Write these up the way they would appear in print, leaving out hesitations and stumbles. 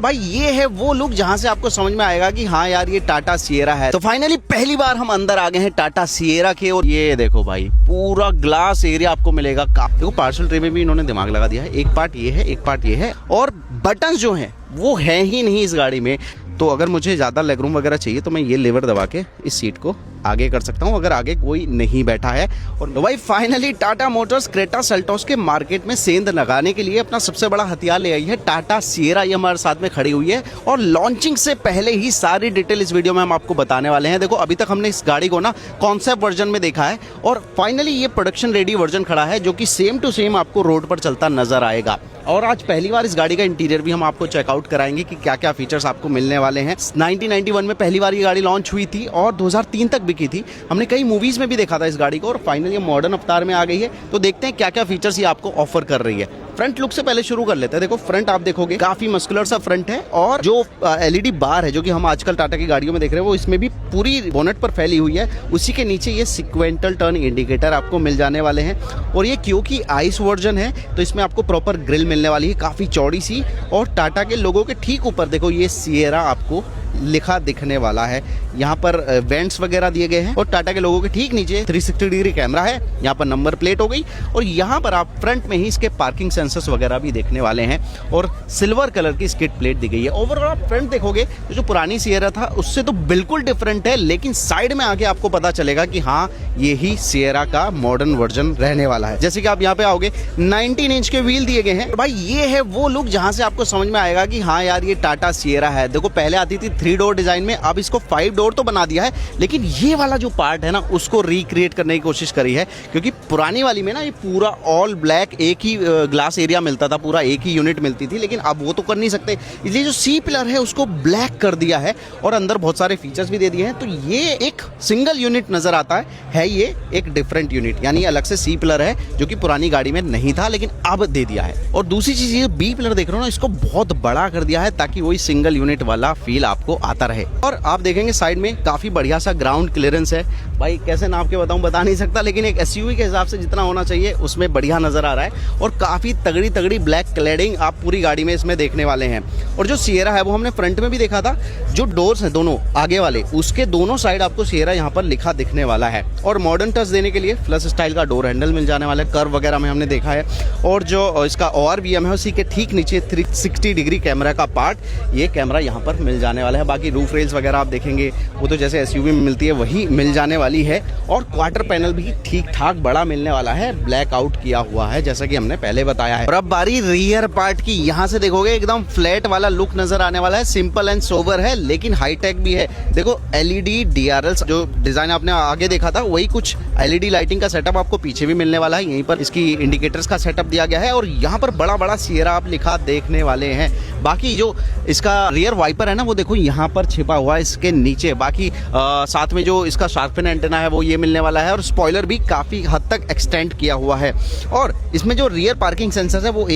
भाई ये है वो लुक जहां से आपको समझ में आएगा कि हाँ यार ये टाटा सिएरा है। तो फाइनली पहली बार हम अंदर आ गए हैं टाटा सिएरा के, और ये देखो भाई पूरा ग्लास एरिया आपको मिलेगा। देखो पार्सल ट्रे में भी इन्होंने दिमाग लगा दिया है, एक पार्ट ये है एक पार्ट ये है, और बटन जो है वो है ही नहीं इस गाड़ी में। तो अगर मुझे ज़्यादा लेगरूम वगैरह चाहिए तो मैं ये लेवर दबा के इस सीट को आगे कर सकता हूँ, अगर आगे कोई नहीं बैठा है। और भाई finally Tata Motors Creta Seltos के मार्केट में सेंध लगाने के लिए अपना सबसे बड़ा हथियार ले आई है टाटा सिएरा। ये हमारे साथ में खड़ी हुई है और लॉन्चिंग से पहले ही सारी डिटेल इस वीडियो में हम आपको बताने वाले हैं। देखो अभी तक हमने इस गाड़ी को ना कॉन्सेप्ट वर्जन में देखा है और फाइनली ये प्रोडक्शन रेडी वर्जन खड़ा है जो कि सेम टू सेम आपको रोड पर चलता नजर आएगा। और आज पहली बार इस गाड़ी का इंटीरियर भी हम आपको चेकआउट कराएंगे कि क्या क्या फीचर्स आपको मिलने वाले हैं। 1991 में पहली बार ये गाड़ी लॉन्च हुई थी और 2003 तक बिकी थी। हमने कई मूवीज में भी देखा था इस गाड़ी को और फाइनली ये मॉडर्न अवतार में आ गई है। तो देखते हैं क्या क्या फीचर्स ये आपको ऑफर कर रही है। फ्रंट लुक से पहले शुरू कर लेते हैं। देखो फ्रंट आप देखोगे काफी मस्कुलर सा फ्रंट है और जो एलईडी बार है जो कि हम आजकल टाटा की गाड़ियों में देख रहे हैं वो इसमें भी पूरी बोनेट पर फैली हुई है। उसी के नीचे ये सिक्वेंटल टर्न इंडिकेटर आपको मिल जाने वाले हैं। और ये क्योंकि आइस वर्जन है तो इसमें आपको प्रॉपर ग्रिल मिलने वाली है, काफी चौड़ी सी। और टाटा के लोगों के ठीक ऊपर देखो ये सिएरा आपको लिखा दिखने वाला है। यहाँ पर वेंट्स वगैरह दिए गए हैं और टाटा के लोगों के ठीक नीचे 360 डिग्री कैमरा है। यहाँ पर नंबर प्लेट हो गई और यहाँ पर आप फ्रंट में ही इसके पार्किंग सेंसर्स वगैरह भी देखने वाले हैं और सिल्वर कलर की स्किड प्लेट दी गई है। ओवरऑल आप फ्रंट देखोगे तो जो पुरानी सिएरा था उससे तो बिल्कुल डिफरेंट है, लेकिन साइड में आके आपको पता चलेगा कि हाँ ये ही सिएरा का मॉडर्न वर्जन रहने वाला है। जैसे कि आप यहाँ पे आओगे 19 इंच के व्हील दिए गए हैं। भाई ये है वो लुक जहां से आपको समझ में आएगा कि हाँ यार ये टाटा सिएरा है। देखो पहले आती थी 3 डोर डिजाइन में, अब इसको 5 डोर तो बना दिया है, लेकिन ये वाला जो पार्ट है ना उसको रिक्रिएट करने की कोशिश करी है। क्योंकि पुरानी वाली में ना ये पूरा ऑल ब्लैक एक ही ग्लास एरिया मिलता था, पूरा एक ही यूनिट मिलती थी, लेकिन अब वो तो कर नहीं सकते, इसलिए जो सी पिलर है उसको ब्लैक कर दिया है और अंदर बहुत सारे फीचर्स भी दे दिए हैं। तो ये एक सिंगल यूनिट नजर आता है ये एक डिफरेंट यूनिट, यानी अलग से सी पिलर है जो कि पुरानी गाड़ी में नहीं था लेकिन अब दे दिया है। और दूसरी चीज ये बी पिलर देख रहे हो ना, इसको बहुत बड़ा कर दिया है ताकि वही सिंगल यूनिट वाला फील आपको आता रहे। और आप देखेंगे साइड में काफी बढ़िया सा ग्राउंड क्लियरेंस है। भाई कैसे नाप के बताऊं बता नहीं सकता, लेकिन एक एसयूवी के हिसाब से जितना होना चाहिए उसमें बढ़िया नजर आ रहा है। और काफी तगड़ी तगड़ी ब्लैक क्लैडिंग आप पूरी गाड़ी में इसमें देखने वाले हैं। और जो सिएरा है वो हमने फ्रंट में भी देखा था, जो डोर्स है दोनों आगे वाले उसके दोनों साइड आपको सिएरा यहाँ पर लिखा दिखने वाला है। और मॉडर्न टच देने के लिए फ्लश स्टाइल का डोर हैंडल मिल जाने वाला है, कर्व वगैरह में हमने देखा है। और जो इसका ORVM है उसी के ठीक नीचे 360 डिग्री कैमरा का पार्ट, ये कैमरा यहाँ पर मिल जाने वाला है। बाकी रूफ रेल्स वगैरह आप देखेंगे वो तो जैसे एसयूवी में मिलती है वही मिल जाने वाली है। और क्वार्टर पैनल भी ठीक ठाक बड़ा मिलने वाला है, ब्लैक आउट किया हुआ है जैसा कि हमने पहले बताया है। और अब बारी रियर पार्ट की, यहाँ से देखोगे एकदम फ्लैट वाला लुक नजर आने वाला है। सिंपल एंड सोबर है लेकिन हाईटेक भी है। देखो LED DRL जो डिजाइन आपने आगे देखा था वही कुछ LED लाइटिंग का सेटअप आपको पीछे भी मिलने वाला है। यहीं पर इसकी इंडिकेटर्स का सेटअप दिया गया है और यहाँ पर बड़ा बड़ा सिएरा आप लिखा देखने वाले हैं। बाकी जो इसका रियर वाइपर है ना वो देखो यहाँ पर छिपा हुआ है इसके नीचे। बाकी साथ में जो इसका शार्पन एंटेना है वो ये मिलने वाला है और स्पॉइलर भी काफी हद तक एक्सटेंड किया हुआ है। और इसमें जो रियर पार्किंग सेंसर है वो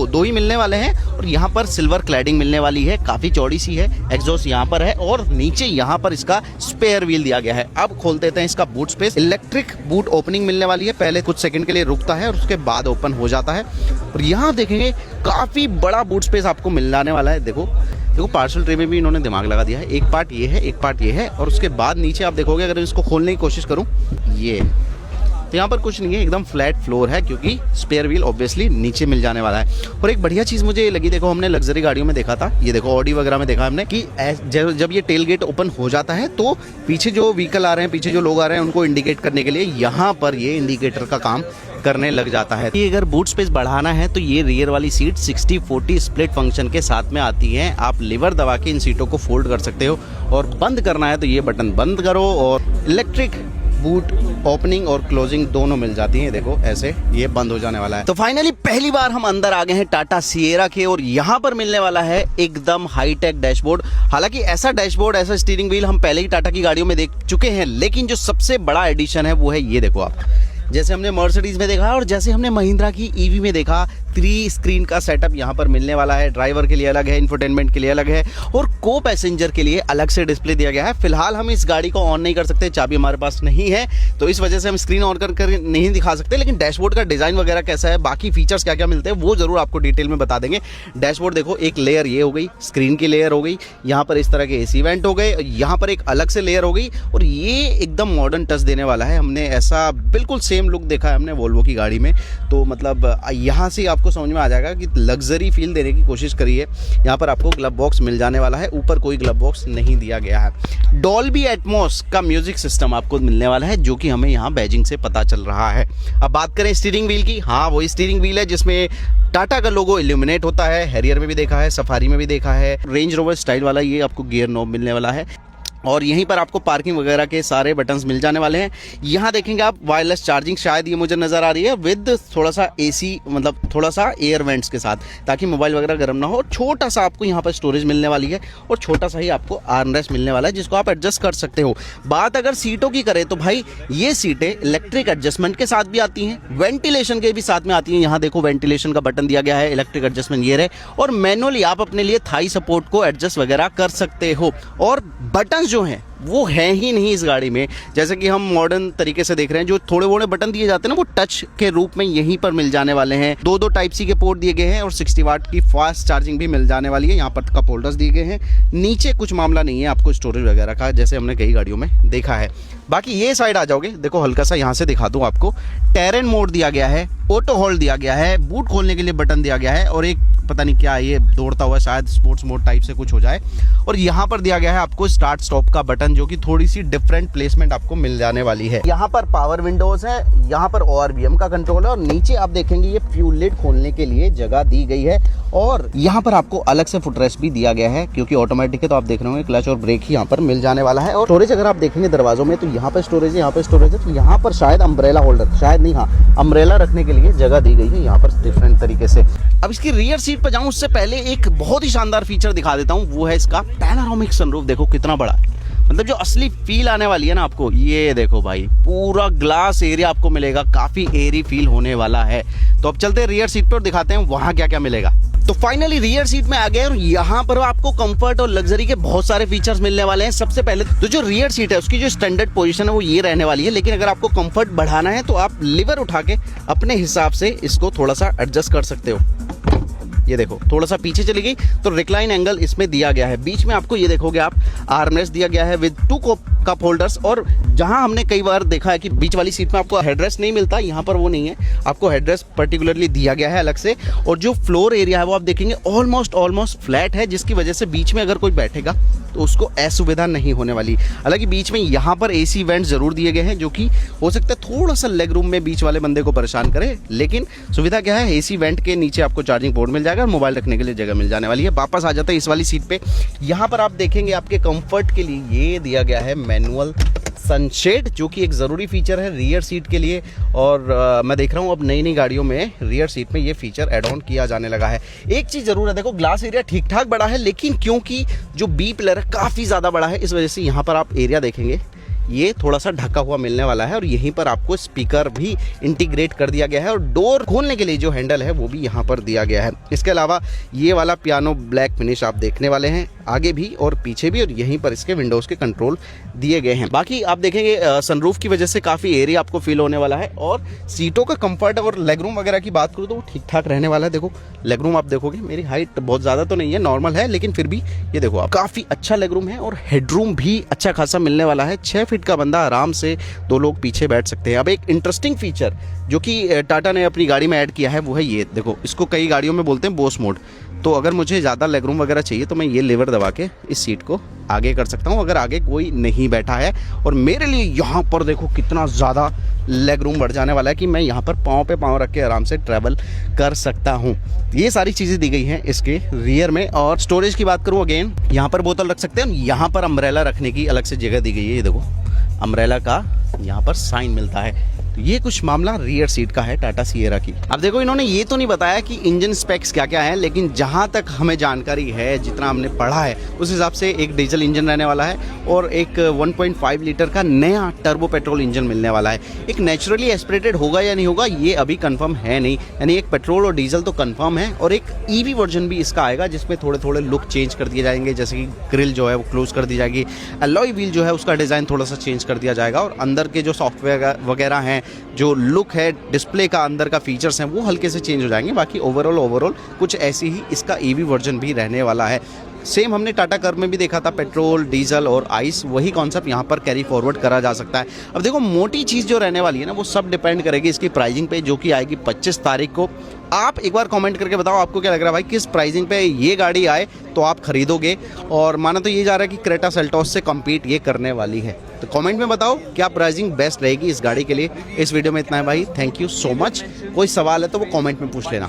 दो ही मिलने वाले हैं। और यहाँ पर सिल्वर क्लैडिंग मिलने वाली है, काफी चौड़ी सी है। एग्जॉस्ट यहाँ पर है और नीचे यहाँ पर इसका स्पेयर व्हील दिया गया है। अब खोल देते हैं इसका boot space. Electric boot opening मिलने वाली है, पहले कुछ सेकंड के लिए रुकता है और उसके बाद ओपन हो जाता है। और यहाँ देखेंगे काफी बड़ा बूट स्पेस आपको मिल जाने वाला है। देखो पार्सल ट्रे में भी इन्होंने दिमाग लगा दिया है, एक पार्ट ये है एक पार्ट ये है। और उसके बाद नीचे आप देखोगे अगर इसको खोलने की कोशिश करूं ये तो यहाँ पर कुछ नहीं है, एकदम फ्लैट फ्लोर है क्योंकि स्पेयर व्हील ऑब्वियसली नीचे मिल जाने वाला है। और एक बढ़िया चीज मुझे लगी, देखो हमने लग्जरी गाड़ियों में देखा था, ये देखो ऑडी वगैरह में देखा हमने कि जब ये टेल गेट ओपन हो जाता है तो पीछे जो व्हीकल आ रहे हैं, पीछे जो लोग आ रहे हैं उनको इंडिकेट करने के लिए यहाँ पर ये इंडिकेटर का काम करने लग जाता है। ये अगर बूट स्पेस बढ़ाना है तो ये रियर वाली सीट 60-40 स्प्लिट फंक्शन के साथ में आती है। आप लीवर दबा के इन सीटों को फोल्ड कर सकते हो और बंद करना है तो ये बटन बंद करो। और इलेक्ट्रिक बूट ओपनिंग और क्लोजिंग दोनों मिल जाती हैं। देखो ऐसे ये बंद हो जाने वाला है। तो फाइनली पहली बार हम अंदर आ गए हैं टाटा सिएरा के और यहाँ पर मिलने वाला है एकदम हाईटेक डैशबोर्ड। हालांकि ऐसा डैशबोर्ड ऐसा स्टीयरिंग व्हील हम पहले ही टाटा की गाड़ियों में देख चुके हैं, लेकिन जो सबसे बड़ा एडिशन है वो है ये देखो आप, जैसे हमने मर्सिडीज में देखा और जैसे हमने महिंद्रा की ईवी में देखा 3 स्क्रीन का सेटअप यहाँ पर मिलने वाला है। ड्राइवर के लिए अलग है, इंफोटेनमेंट के लिए अलग है और को पैसेंजर के लिए अलग से डिस्प्ले दिया गया है। फिलहाल हम इस गाड़ी को ऑन नहीं कर सकते, चाबी हमारे पास नहीं है, तो इस वजह से हम स्क्रीन ऑन कर नहीं दिखा सकते। लेकिन डैशबोर्ड का डिजाइन वगैरह कैसा है, बाकी फीचर्स क्या क्या मिलते हैं, वो जरूर आपको डिटेल में बता देंगे। डैशबोर्ड देखो, एक लेयर ये हो गई, स्क्रीन की लेयर हो गई, यहाँ पर इस तरह के एसी वेंट हो गए, यहाँ पर एक अलग से लेयर हो गई और ये एकदम मॉडर्न टच देने वाला है। हमने ऐसा बिल्कुल सेम लुक देखा है हमने वोल्वो की गाड़ी में, तो मतलब यहाँ से आपको समझ में आ जाएगा कि लग्जरी फील देने की कोशिश करिए। यहाँ पर आपको ग्लब बॉक्स मिल जाने वाला है, ऊपर कोई ग्लब बॉक्स नहीं दिया गया है। डॉल्बी एटमॉस का म्यूजिक सिस्टम आपको मिलने वाला है, जो कि हमें यहाँ बैजिंग से पता चल रहा है। अब बात करें स्टीयरिंग व्हील की, हाँ वही स्टीयरिंग व्हील है जिसमें टाटा का लोगो इल्यूमिनेट होता है। हैरियर में भी देखा है, सफारी में भी देखा है। रेंज रोवर स्टाइल वाला ये आपको गियर नॉब मिलने वाला है और यहीं पर आपको पार्किंग वगैरह के सारे बटन्स मिल जाने वाले हैं। यहाँ देखेंगे आप वायरलेस चार्जिंग, शायद ये मुझे नज़र आ रही है, विद थोड़ा सा एसी, मतलब थोड़ा सा एयर वेंट्स के साथ, ताकि मोबाइल वगैरह गर्म ना हो। छोटा सा आपको यहाँ पर स्टोरेज मिलने वाली है और छोटा सा ही आपको आर्मरेस्ट मिलने वाला है, जिसको आप एडजस्ट कर सकते हो। बात अगर सीटों की करें तो भाई ये सीटें इलेक्ट्रिक एडजस्टमेंट के साथ भी आती हैं, वेंटिलेशन के भी साथ में आती हैं। यहाँ देखो वेंटिलेशन का बटन दिया गया है, इलेक्ट्रिक एडजस्टमेंट ये रहे और मैनुअली आप अपने लिए थाई सपोर्ट को एडजस्ट वगैरह कर सकते हो। और बटन जो हैं वो है ही नहीं इस गाड़ी में, जैसे कि हम मॉडर्न तरीके से देख रहे हैं। जो थोड़े बोड़े बटन दिए जाते हैं ना, वो टच के रूप में यहीं पर मिल जाने वाले हैं। 2 टाइप सी के पोर्ट दिए गए हैं और 60 वाट की फास्ट चार्जिंग भी मिल जाने वाली है। यहाँ पर कप होल्डर्स दिए गए हैं। नीचे कुछ मामला नहीं है आपको स्टोरेज वगैरह का, जैसे हमने कई गाड़ियों में देखा है। बाकी ये साइड आ जाओगे, देखो हल्का सा यहाँ से दिखा दूँ आपको, टेरेन मोड दिया गया है, ऑटो होल्ड दिया गया है, बूट खोलने के लिए बटन दिया गया है और एक पता नहीं क्या ये दौड़ता हुआ, शायद स्पोर्ट्स मोड टाइप से कुछ हो जाए। और यहाँ पर दिया गया है आपको स्टार्ट स्टॉप का बटन, जो कि थोड़ी सी डिफरेंट प्लेसमेंट आपको मिल जाने वाली है। यहाँ पर पावर विंडोज है, यहाँ पर ORVM का कंट्रोल है और नीचे आप देखेंगे ये फ्यूल लिड खोलने के लिए जगह दी गई है। और यहाँ पर आपको अलग से फुटरेस्ट भी दिया गया है, क्योंकि ऑटोमेटिक है तो आप देख रहे होंगे क्लच और ब्रेक ही यहाँ पर मिल जाने वाला है। और स्टोरेज अगर आप देखेंगे दरवाजों में, तो यहाँ पर स्टोरेज है, यहाँ पर स्टोरेज है, तो यहाँ पर शायद अम्ब्रेला होल्डर, शायद नहीं, हाँ अम्ब्रेला रखने के लिए जगह दी गई है यहाँ पर डिफरेंट तरीके से। अब इसकी रियर सीट पर जाऊँ उससे पहले एक बहुत ही शानदार फीचर दिखा देता हूँ, वो है इसका पैनोरामिक सनरूफ। देखो कितना बड़ा है, मतलब जो असली फील आने वाली है ना आपको, ये देखो भाई पूरा ग्लास एरिया आपको मिलेगा, काफी एरी फील होने वाला है। तो अब चलते हैं रियर सीट पर और दिखाते हैं वहां क्या क्या मिलेगा। तो फाइनली रियर सीट में आ गए और यहाँ पर आपको कंफर्ट और लग्जरी के बहुत सारे फीचर्स मिलने वाले हैं। सबसे पहले तो जो रियर सीट है उसकी जो स्टैंडर्ड पोजीशन है वो ये रहने वाली है, लेकिन अगर आपको कंफर्ट बढ़ाना है तो आप लीवर उठा के अपने हिसाब से इसको थोड़ा सा एडजस्ट कर सकते हो। ये देखो थोड़ा सा पीछे चली गई तो रिक्लाइन एंगल इसमें दिया गया है। बीच में आपको ये देखोगे आप आर्मरेस्ट दिया गया है विद 2 कप होल्डर्स। और जहां हमने कई बार देखा है कि बीच वाली सीट में आपको हेडरेस्ट नहीं मिलता, यहाँ पर वो नहीं है, आपको हेडरेस्ट पर्टिकुलरली दिया गया है अलग से। और जो फ्लोर एरिया है वो आप देखेंगे ऑलमोस्ट फ्लैट है, जिसकी वजह से बीच में अगर कोई बैठेगा तो उसको असुविधा नहीं होने वाली। हालांकि बीच में यहाँ पर एसी वेंट जरूर दिए गए हैं, जो कि हो सकता है थोड़ा सा लेग रूम में बीच वाले बंदे को परेशान करे, लेकिन सुविधा क्या है, एसी वेंट के नीचे आपको चार्जिंग पोर्ट मिल जाएगा और मोबाइल रखने के लिए जगह मिल जाने वाली है। वापस आ जाता है इस वाली सीट पे। यहाँ पर आप देखेंगे आपके कंफर्ट के लिए ये दिया गया है मैनुअल सनशेड, जो कि एक ज़रूरी फीचर है रियर सीट के लिए। और मैं देख रहा हूँ अब नई गाड़ियों में रियर सीट में ये फीचर ऐड ऑन किया जाने लगा है। एक चीज़ ज़रूर है, देखो ग्लास एरिया ठीक ठाक बड़ा है, लेकिन क्योंकि जो बी पिलर है काफ़ी ज़्यादा बड़ा है, इस वजह से यहाँ पर आप एरिया देखेंगे ये थोड़ा सा ढका हुआ मिलने वाला है। और यहीं पर आपको स्पीकर भी इंटीग्रेट कर दिया गया है और डोर खोलने के लिए जो हैंडल है वो भी यहाँ पर दिया गया है। इसके अलावा ये वाला पियानो ब्लैक फिनिश आप देखने वाले हैं आगे भी और पीछे भी, और यहीं पर इसके विंडोज़ के कंट्रोल दिए गए हैं। बाकी आप देखेंगे सनरूफ की वजह से काफ़ी एरिया आपको फील होने वाला है। और सीटों का कंफर्ट और लेग रूम वगैरह की बात करूँ तो वो ठीक ठाक रहने वाला है। देखो लेग रूम आप देखोगे, मेरी हाइट बहुत ज़्यादा तो नहीं है, नॉर्मल है, लेकिन फिर भी ये देखो आप काफ़ी अच्छा लेग रूम है और हेडरूम भी अच्छा खासा मिलने वाला है। 6 फीट का बंदा आराम से 2 लोग पीछे बैठ सकते हैं। अब एक इंटरेस्टिंग फीचर जो कि टाटा ने अपनी गाड़ी में ऐड किया है वो है ये देखो, इसको कई गाड़ियों में बोलते हैं बोस मोड। तो अगर मुझे ज़्यादा लेग रूम वगैरह चाहिए तो मैं ये लीवर दबा के इस सीट को आगे कर सकता हूँ, अगर आगे कोई नहीं बैठा है। और मेरे लिए यहाँ पर देखो कितना ज़्यादा लेग रूम बढ़ जाने वाला है कि मैं यहाँ पर पाँव पे पाँव रख के आराम से ट्रैवल कर सकता हूँ। ये सारी चीज़ें दी गई हैं इसके रियर में। और स्टोरेज की बात करूँ, अगेन यहाँ पर बोतल रख सकते हैं, यहाँ पर अम्ब्रेला रखने की अलग से जगह दी गई है। ये देखो अम्ब्रेला का यहाँ पर साइन मिलता है। तो ये कुछ मामला रियर सीट का है टाटा सिएरा की। अब देखो इन्होंने ये तो नहीं बताया कि इंजन स्पेक्स क्या क्या है, लेकिन जहां तक हमें जानकारी है, जितना हमने पढ़ा है उस हिसाब से एक डीजल इंजन रहने वाला है और एक 1.5 लीटर का नया टर्बो पेट्रोल इंजन मिलने वाला है। एक नेचुरली एस्पिरेटेड होगा या नहीं होगा ये अभी कंफर्म है नहीं, यानी एक पेट्रोल और डीजल तो कंफर्म है, और एक ईवी वर्जन भी इसका आएगा जिसमें थोड़े थोड़े लुक चेंज कर दिए जाएंगे, जैसे कि ग्रिल जो है वो क्लोज कर दी जाएगी, अलॉय व्हील जो है उसका डिज़ाइन थोड़ा सा चेंज कर दिया जाएगा, और अंदर के जो सॉफ्टवेयर वगैरह हैं, जो लुक है डिस्प्ले का, अंदर का फीचर्स हैं, वो हल्के से चेंज हो जाएंगे। बाकी ओवरऑल कुछ ऐसी ही इसका ईवी वर्जन भी रहने वाला है। सेम हमने टाटा कर्व में भी देखा था, पेट्रोल, डीजल और आइस, वही कॉन्सेप्ट यहाँ पर कैरी फॉरवर्ड करा जा सकता है। अब देखो मोटी चीज़ जो रहने वाली है ना, वो सब डिपेंड करेगी इसकी प्राइसिंग पे, जो कि आएगी 25 तारीख को। आप एक बार कमेंट करके बताओ आपको क्या लग रहा है भाई, किस प्राइसिंग पे ये गाड़ी आए तो आप खरीदोगे, और माना तो ये जा रहा है कि क्रेटा सेल्टॉस से कम्पीट ये करने वाली है। तो कमेंट में बताओ क्या प्राइसिंग बेस्ट रहेगी इस गाड़ी के लिए। इस वीडियो में इतना है भाई, थैंक यू सो मच। कोई सवाल है तो वो कमेंट में पूछ लेना।